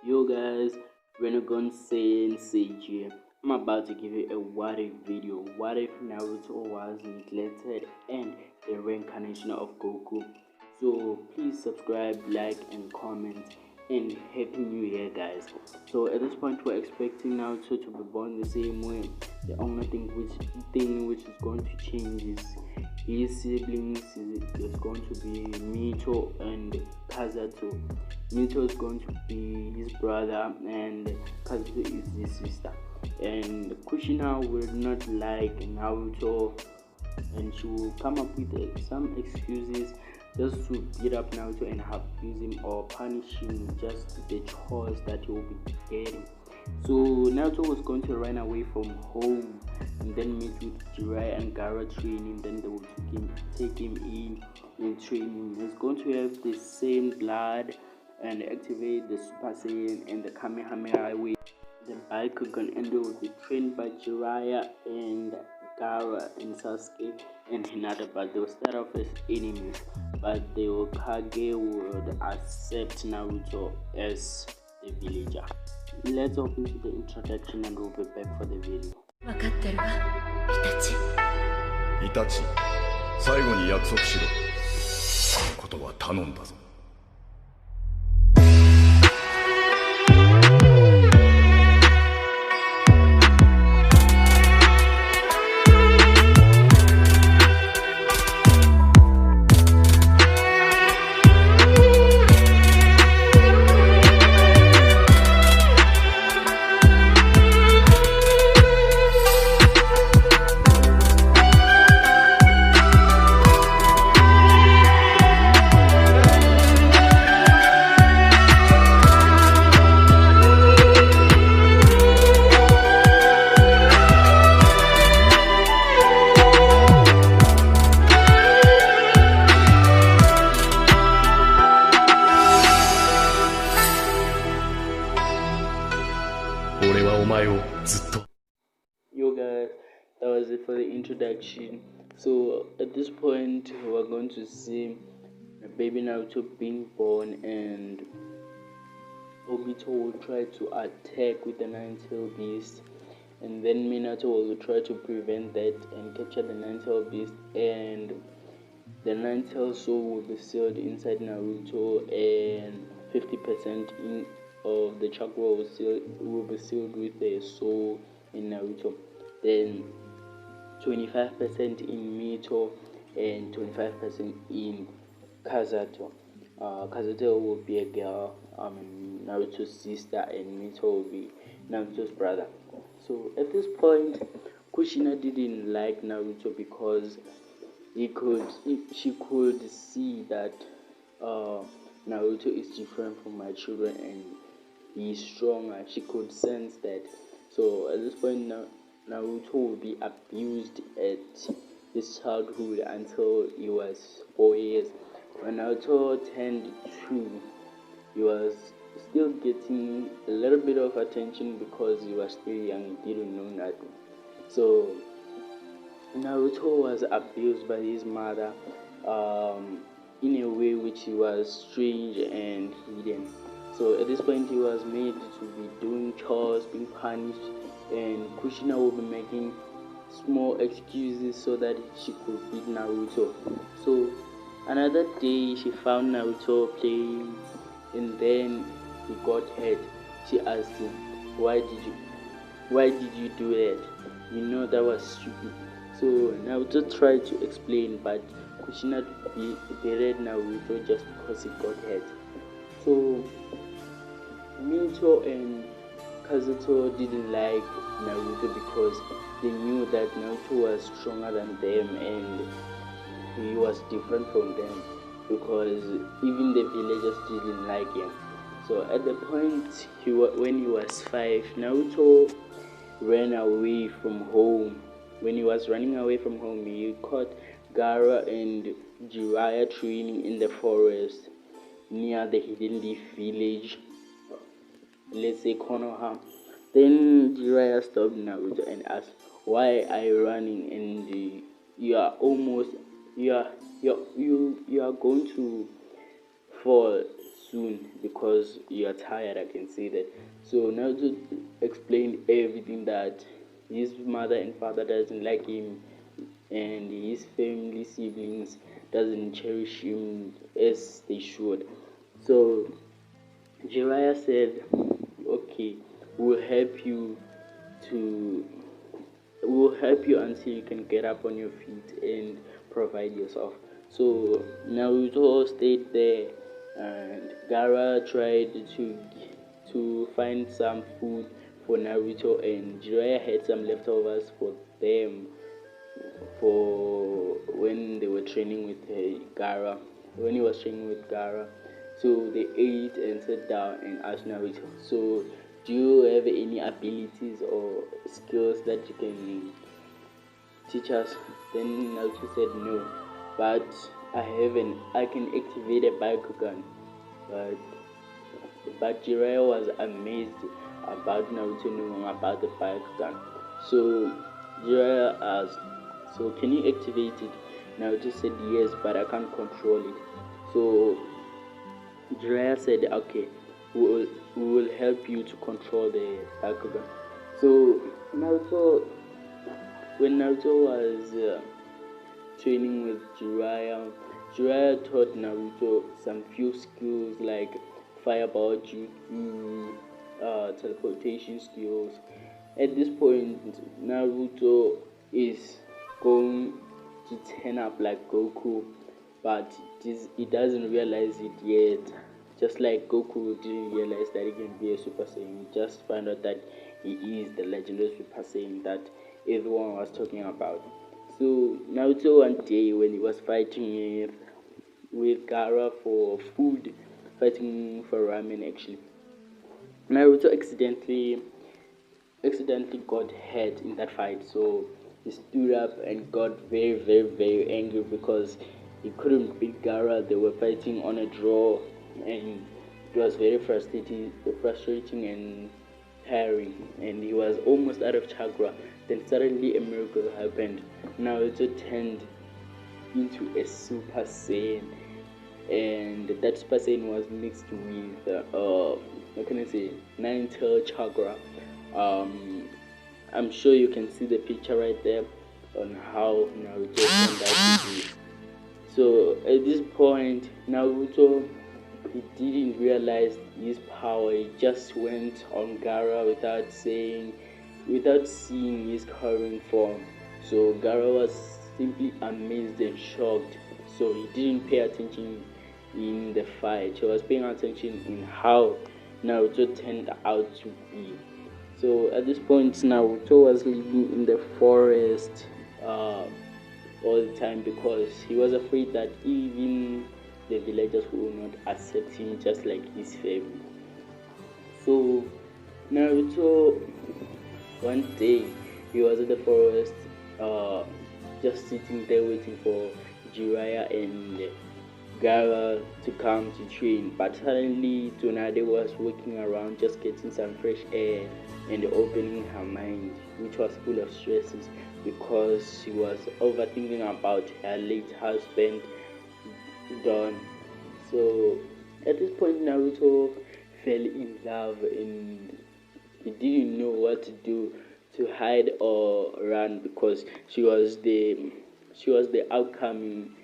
Yo guys, Renegon saying Sage here. I'm about to give you a what if video. What if Naruto was neglected and the reincarnation of Goku? So please subscribe, like and comment, and happy new year guys. So at this point we're expecting Naruto to be born the same way. The only thing which is going to change is his siblings is going to be Mito and Kazato. Mito is going to be his brother and Kazuto is his sister. And Kushina will not like Naruto and she will come up with some excuses just to beat up Naruto and abuse him or punish him just the chores that he will be getting. So Naruto was going to run away from home and then meet with Jiraiya and Gaara training. Then they will take him in training. He's going to have the same blood and activate the Super Saiyan and the Kamehameha way. The Bakugan and they will be trained by Jiraiya and Gaara and Sasuke and Hinata, but they will start off as enemies. But the Hokage would accept Naruto as the villager. Let's open to the introduction and we'll be back for the video. 分かってるわ、イタチ。イタチ、最後に約束しろ。ことは頼んだぞ。Yo guys, that was it for the introduction. So at this point we're going to see baby Naruto being born and Obito will try to attack with the nine-tailed beast, and then Minato will try to prevent that and capture the nine-tailed beast, and the nine-tailed soul will be sealed inside Naruto, and 50% of the chakra will be sealed with the soul in Naruto. Then 25% in Mito and 25% in Kazato. Kazato will be a girl, Naruto's sister, and Mito will be Naruto's brother. So at this point, Kushina didn't like Naruto because she could see that Naruto is different from my children and he's stronger. She could sense that. So at this point, Naruto will be abused at his childhood until he was 4 years. When Naruto turned 2, he was still getting a little bit of attention because he was still young, he didn't know nothing. So Naruto was abused by his mother in a way which was strange and hidden. So at this point he was made to be doing chores, being punished, and Kushina will be making small excuses so that she could beat Naruto. So another day she found Naruto playing and then he got hurt. She asked him, why did you do that? You know that was stupid. So Naruto tried to explain, but Kushina berated Naruto just because he got hurt. So Mito and Kazuto didn't like Naruto because they knew that Naruto was stronger than them and he was different from them, because even the villagers didn't like him. So at the point when he was 5, Naruto ran away from home. When he was running away from home, he caught Gaara and Jiraiya training in the forest near the Hidden Leaf village, let's say Konoha. Then Jiraiya stopped Naruto and asked, why are you running and you are going to fall? soon because you are tired. I can say that. So Naruto explained everything, that his mother and father doesn't like him, and his family siblings doesn't cherish him as they should. So Jiraiya said, "Okay, we'll help you to will help you until you can get up on your feet and provide yourself." So Naruto stayed there, and Gara tried to find some food for Naruto, and Jiraiya had some leftovers for them for when they were training with Gara, when he was training with Gara. So they ate and sat down and asked Naruto, "So, do you have any abilities or skills that you can teach us?" Then Naruto said, "No, but I can activate a Bakugan." But Jiraiya was amazed about Naruto knowing about the Bakugan. So Jiraiya asked, "So can you activate it?" Naruto said, "Yes, but I can't control it." So Jiraiya said, "Okay, we will help you to control the Bakugan." So when Naruto was training with Jiraiya, Jiraiya taught Naruto some few skills like fireball jutsu, teleportation skills. At this point, Naruto is going to turn up like Goku, but he doesn't realize it yet. Just like Goku didn't realize that he can be a Super Saiyan, he just found out that he is the legendary Super Saiyan that everyone was talking about. So Naruto one day when he was fighting with Gaara for food, fighting for ramen actually, Naruto accidentally got hurt in that fight. So he stood up and got very angry because he couldn't beat Gaara. They were fighting on a draw, and it was very frustrating and tiring, and he was almost out of chakra. Then suddenly a miracle happened. Naruto turned into a Super Saiyan, and that Super Saiyan was mixed with what can I say, nine-tail chakra. I'm sure you can see the picture right there on how Naruto turned out to be. So at this point, Naruto, he didn't realize his power. He just went on Gaara without seeing his current form. So Gaara was simply amazed and shocked. So he didn't pay attention in the fight. He was paying attention in how Naruto turned out to be. So at this point, Naruto was living in the forest all the time because he was afraid that even the villagers will not accept him just like his family. So Naruto, one day he was in the forest, just sitting there waiting for Jiraiya and Gaara to come to train. But suddenly Tsunade was walking around just getting some fresh air and opening her mind, which was full of stresses because she was overthinking about her late husband Don. So at this point Naruto fell in love and he didn't know what to do, to hide or run, because she was the outcoming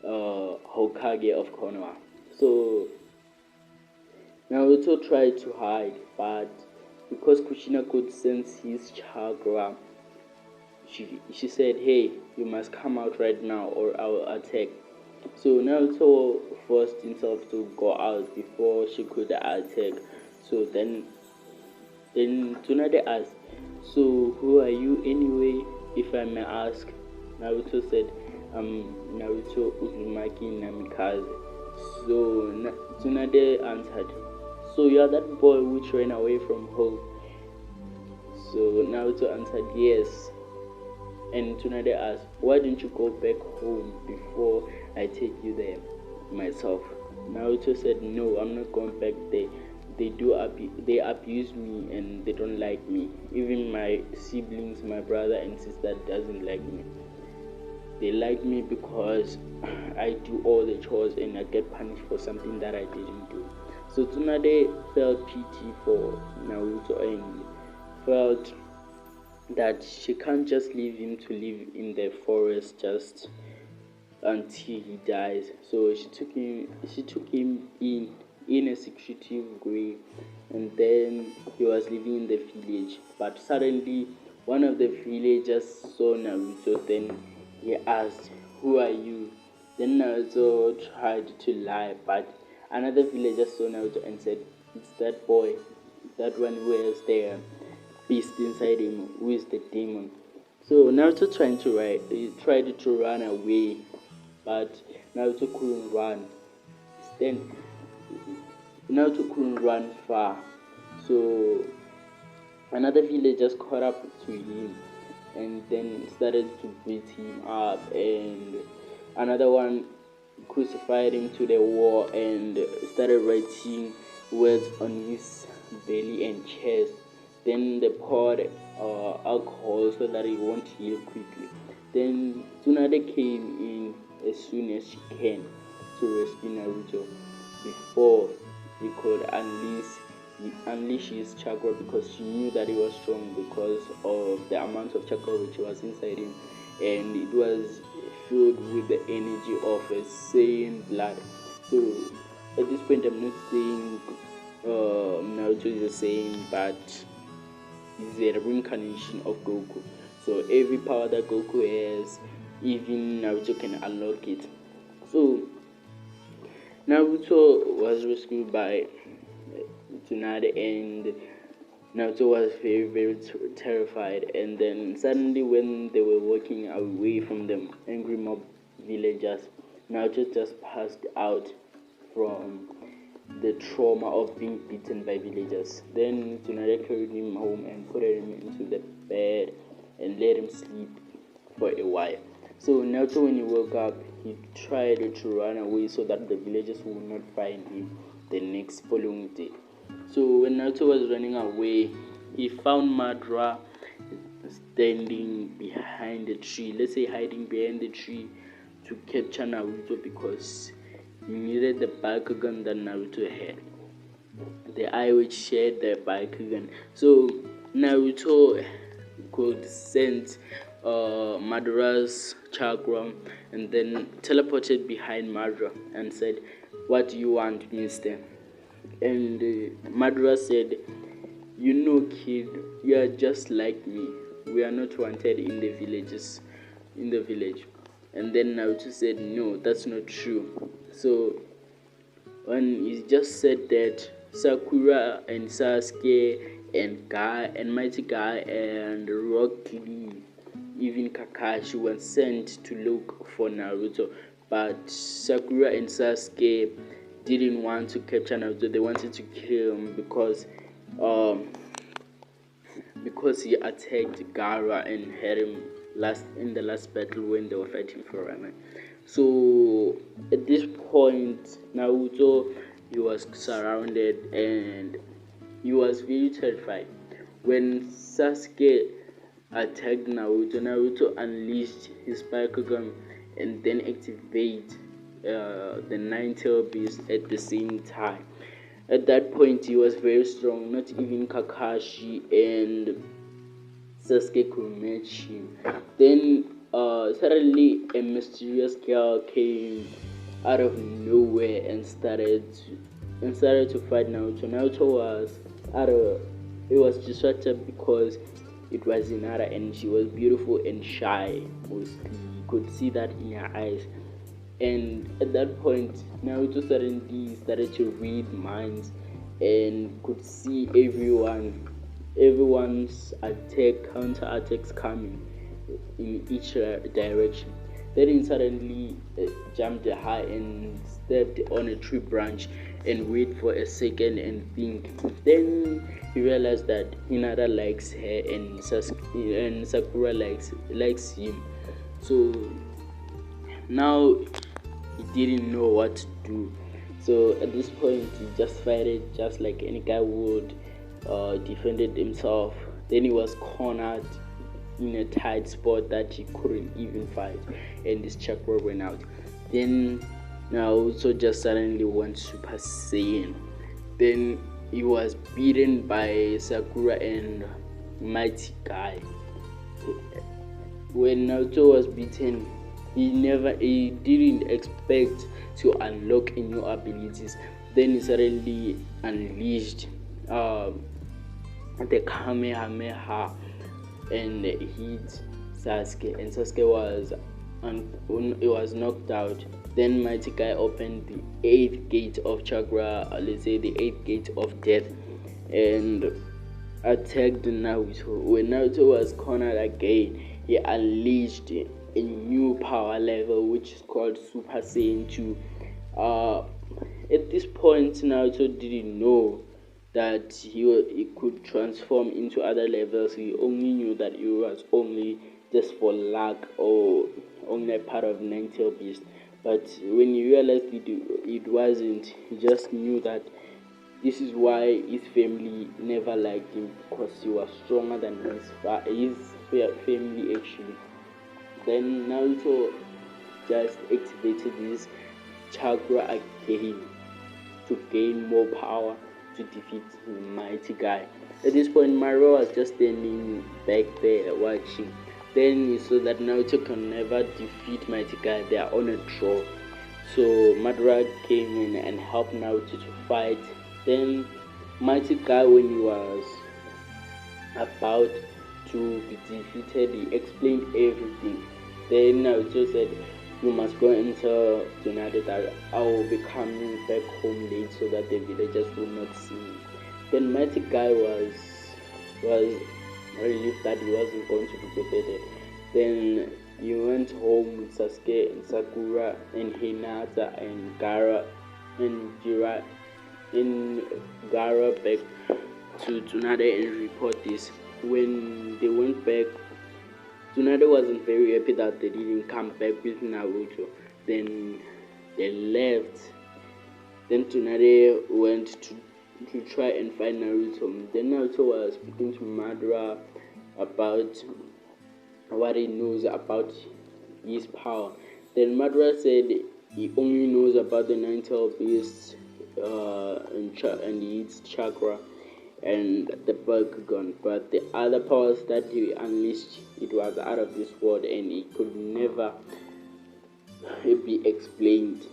Hokage of Konoha. So Naruto tried to hide, but because Kushina could sense his chakra, she said, "Hey, you must come out right now or I will attack." So Naruto forced himself to go out before she could attack. So then Tsunade asked, "So who are you anyway, if I may ask?" Naruto said, "I'm Naruto Uzumaki Namikaze." So Tsunade answered, "So you are that boy which ran away from home?" So Naruto answered, "Yes." And Tsunade asked, "Why don't you go back home before I take you there myself?" Naruto said, "No, I'm not going back there. They abuse me and they don't like me. Even my siblings, my brother and sister doesn't like me. They like me because I do all the chores and I get punished for something that I didn't do." So Tsunade felt pity for Naruto and felt that she can't just leave him to live in the forest just until he dies. So she took him in a secretive way, and then he was living in the village. But suddenly one of the villagers saw Naruto. Then he asked, "Who are you?" Then Naruto tried to lie, but another villager saw Naruto and said, "It's that boy, that one who has the beast inside him, who is the demon." So Naruto he tried to run away, but Naruto couldn't run. Then Naruto couldn't run far. So another villager caught up to him and then started to beat him up, and another one crucified him to the wall and started writing words on his belly and chest. Then they poured alcohol so that he won't heal quickly. Then Tsunade came in as soon as she can to rescue Naruto before he could unleash his chakra, because she knew that he was strong because of the amount of chakra which was inside him, and it was filled with the energy of a Saiyan blood. So at this point I'm not saying Naruto is the same, but he's a reincarnation of Goku. So every power that Goku has, even Naruto can unlock it. So Naruto was rescued by Tsunade, and Naruto was very terrified. And then suddenly, when they were walking away from the angry mob villagers, Naruto just passed out from the trauma of being beaten by villagers. Then Tsunade carried him home and put him into the bed and let him sleep for a while. So Naruto, when he woke up, he tried to run away so that the villagers would not find him the next following day. So when Naruto was running away, he found Madara standing behind the tree, let's say hiding behind the tree to capture Naruto, because he needed the Bakugan that Naruto had, the eye which shared the Bakugan. So Naruto could sense Madara's chakra and then teleported behind Madara and said, "What do you want, mister?" And Madara said, "You know, kid, you are just like me. We are not wanted in the village." And then Naruto said, "No, that's not true." So when he just said that, Sakura and Sasuke and Guy and Mighty Guy and Rock Lee, even Kakashi, were sent to look for Naruto, but Sakura and Sasuke didn't want to capture Naruto. They wanted to kill him because he attacked Gaara and had him in the last battle when they were fighting for Ramen. So at this point, Naruto, he was surrounded and he was very terrified. When Sasuke attacked Naruto unleashed his Bakugan and then activated the Nine-Tailed Beast at the same time. At that point, he was very strong. Not even Kakashi and Sasuke could match him. Then suddenly a mysterious girl came out of nowhere and started to fight Naruto. Naruto was distracted because it was Hinata and she was beautiful and shy. Mostly, you could see that in her eyes. And at that point, Naruto suddenly started to read minds and could see everyone's counter attacks coming in each direction. Then he suddenly jumped high and stepped on a tree branch and waited for a second and think. Then he realized that Hinata likes her and Sakura likes him. So now he didn't know what to do. So at this point, he just fighted just like any guy would, defended himself. Then he was cornered in a tight spot that he couldn't even fight, and his chakra went out. Then Naruto just suddenly went Super Saiyan, Then he was beaten by Sakura and Mighty Guy. When Naruto was beaten, he didn't expect to unlock new abilities. Then he suddenly unleashed the Kamehameha and hit Sasuke, and Sasuke was knocked out. Then Mighty Guy opened the 8th gate of chakra, let's say the 8th gate of death, and attacked Naruto. When Naruto was cornered again, he unleashed a new power level which is called Super Saiyan 2. At this point, Naruto didn't know that he could transform into other levels. He only knew that it was only just for luck or only a part of Ninetale Beast. But when he realized it wasn't, he just knew that this is why his family never liked him, because he was stronger than his family actually. Then Naruto just activated his chakra again to gain more power to defeat the Mighty Guy. At this point, Madara was just standing back there watching. Then he saw that Naruto can never defeat Mighty Guy. They are on a draw. So Madara came in and helped Naruto to fight. Then Mighty Guy, when he was about to be defeated, he explained everything. Then Naruto said, "You must go and tell Tsunade that I will be coming back home late so that the villagers will not see me." Then Mighty Guy was relieved that he wasn't going to be defeated. Then he went home with Sasuke and Sakura and Hinata and Gaara and Jiraiya and Gaara back to Tsunade and report this. When they went back, Tsunade wasn't very happy that they didn't come back with Naruto. Then they left. Then Tsunade went to try and find Naruto. Then Naruto was speaking to Madara about what he knows about his power. Then Madara said he only knows about the Ninetale Beast and its chakra and the Bakugan, but the other powers that he unleashed, it was out of this world and it could never be explained.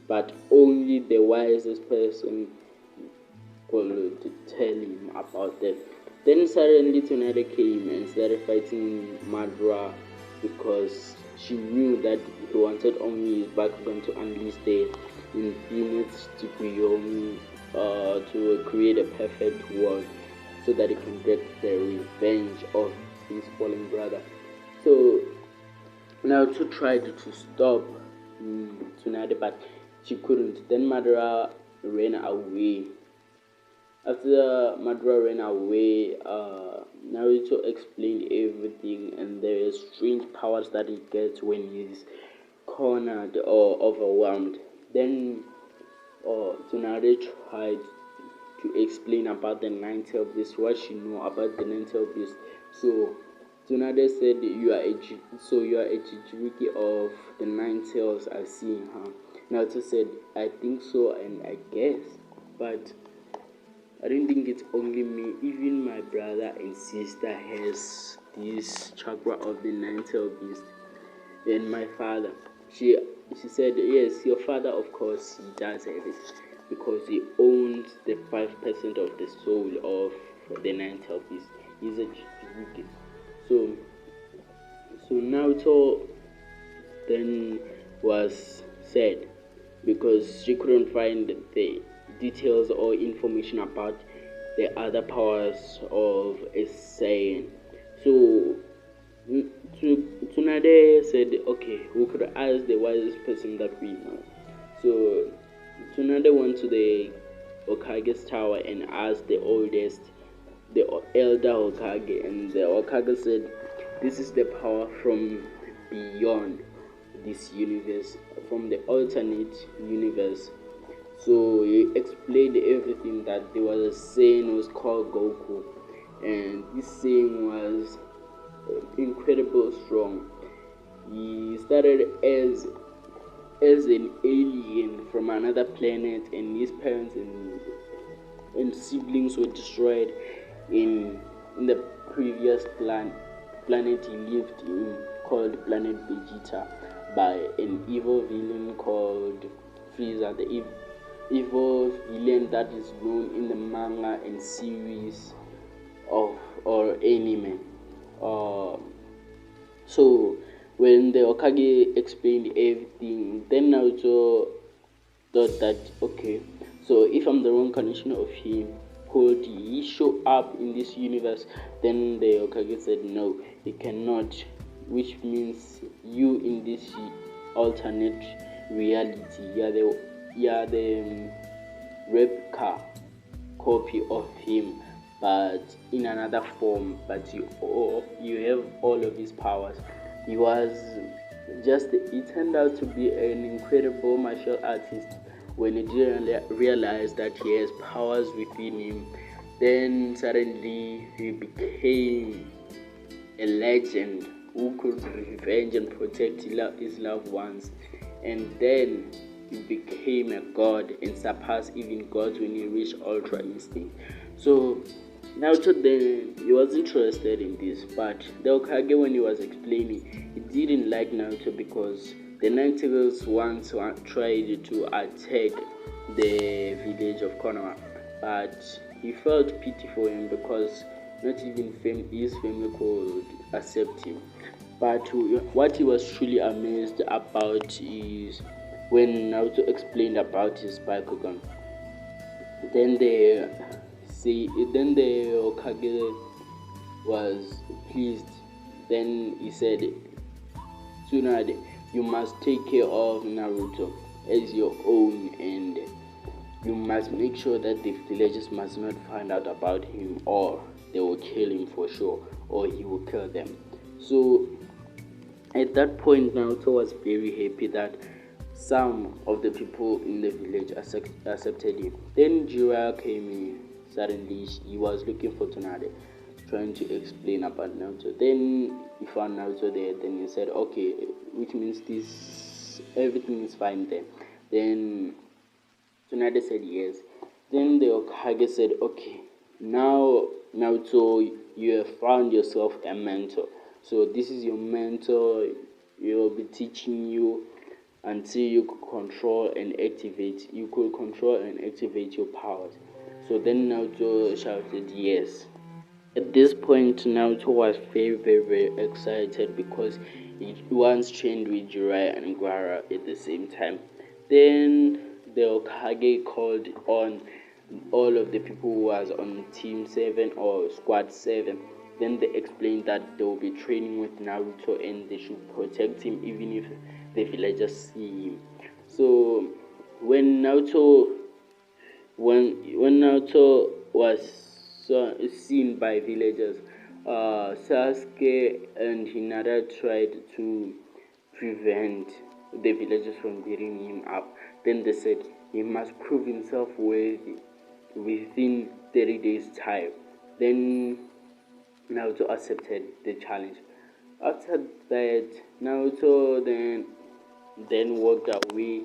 But only the wisest person could tell him about that. Then suddenly Tsunade came and started fighting Madara because she knew that he wanted only his Bakugan to unleash the infinite Tsukuyomi to create a perfect world so that he can get the revenge of his fallen brother. So Naruto tried to stop Tsunade, but she couldn't. Then Madara ran away. After Madara ran away, Naruto explained everything, and there are strange powers that he gets when he's cornered or overwhelmed. Then Tsunade tried to explain about the Ninetale Beast, what she knew about the Ninetale Beast. So Tsunade said, you are a Jinchuriki of the Ninetales, I see, huh? Naruto said, I think so, and I guess, but I don't think it's only me. Even my brother and sister has this chakra of the Ninetale Beast. And my father, she said, yes, your father, of course, he does have it because he owns the 5% of the soul of the Ninetale Beast. He's a Jinchuriki. So Naruto then was sad because she couldn't find the details or information about the other powers of a Saiyan. So Tsunade said, okay, we could ask the wisest person that we know. So Tsunade went to the Hokage's tower and asked the elder Hokage, and the Hokage said, this is the power from beyond this universe, from the alternate universe. So he explained everything, that there was a Saiyan was called Goku, and this Saiyan was incredibly strong. He started as as an alien from another planet, and his parents and siblings were destroyed in the previous planet he lived in, called Planet Vegeta, by an evil villain called Frieza, the evil villain that is known in the manga and series of or anime. So when the Hokage explained everything, then Naruto thought that, okay, so if I'm the reincarnation of him, could he show up in this universe? Then the Hokage said no, he cannot, which means you in this alternate reality, you're the replica copy of him, but in another form. But you have all of his powers. He turned out to be an incredible martial artist when he didn't realize that he has powers within him. Then suddenly he became a legend who could revenge and protect his loved ones. And then he became a god and surpassed even gods when he reached Ultra Instinct. So Naruto then, he was interested in this, but the Hokage, when he was explaining, he didn't like Naruto because the Nine Tails once tried to attack the village of Konoha, but he felt pity for him because not even his family could accept him. But what he was truly amazed about is when Naruto explained about his Bakugan. Then the Hokage was pleased. Then he said, Tsunade, you must take care of Naruto as your own, and you must make sure that the villagers must not find out about him, or they will kill him for sure, or he will kill them. So at that point, Naruto was very happy that some of the people in the village accepted him. Then Jiraiya came in. Suddenly, he was looking for Tsunade, trying to explain about Naruto. Then he found Naruto there. Then he said, okay, which means everything is fine there. Then Tsunade said yes. Then the Hokage said, okay, now Naruto, you have found yourself a mentor. So this is your mentor. He will be teaching you until you could control and activate your powers. So then Naruto shouted yes. At this point, Naruto was very, very, very excited because he once trained with Jiraiya and Gaara at the same time. Then the Hokage called on all of the people who was on Team 7 or Squad 7. Then they explained that they will be training with Naruto and they should protect him even if the villagers see him. So when Naruto was seen by villagers, Sasuke and Hinata tried to prevent the villagers from beating him up. Then they said he must prove himself worthy within 30 days time. Then Naruto accepted the challenge. After that, Naruto then walked away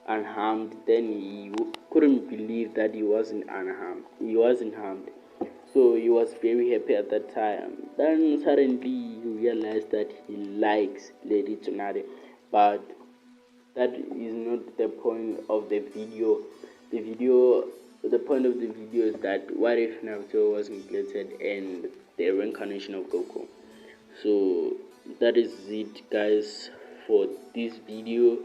unharmed. Then he couldn't believe that he wasn't unharmed. He wasn't harmed. So he was very happy at that time. Then suddenly he realized that he likes Lady Tsunade, but that is not the point of the video. The point of the video is that what if Naruto was neglected and the reincarnation of Goku? So that is it, guys, for this video.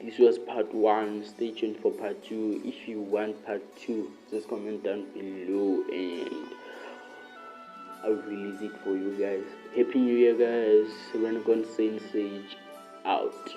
This was part 1. Stay tuned for part 2. If you want part 2, just comment down below and I'll release it for you guys. Happy New Year, guys. Renegade Sage out.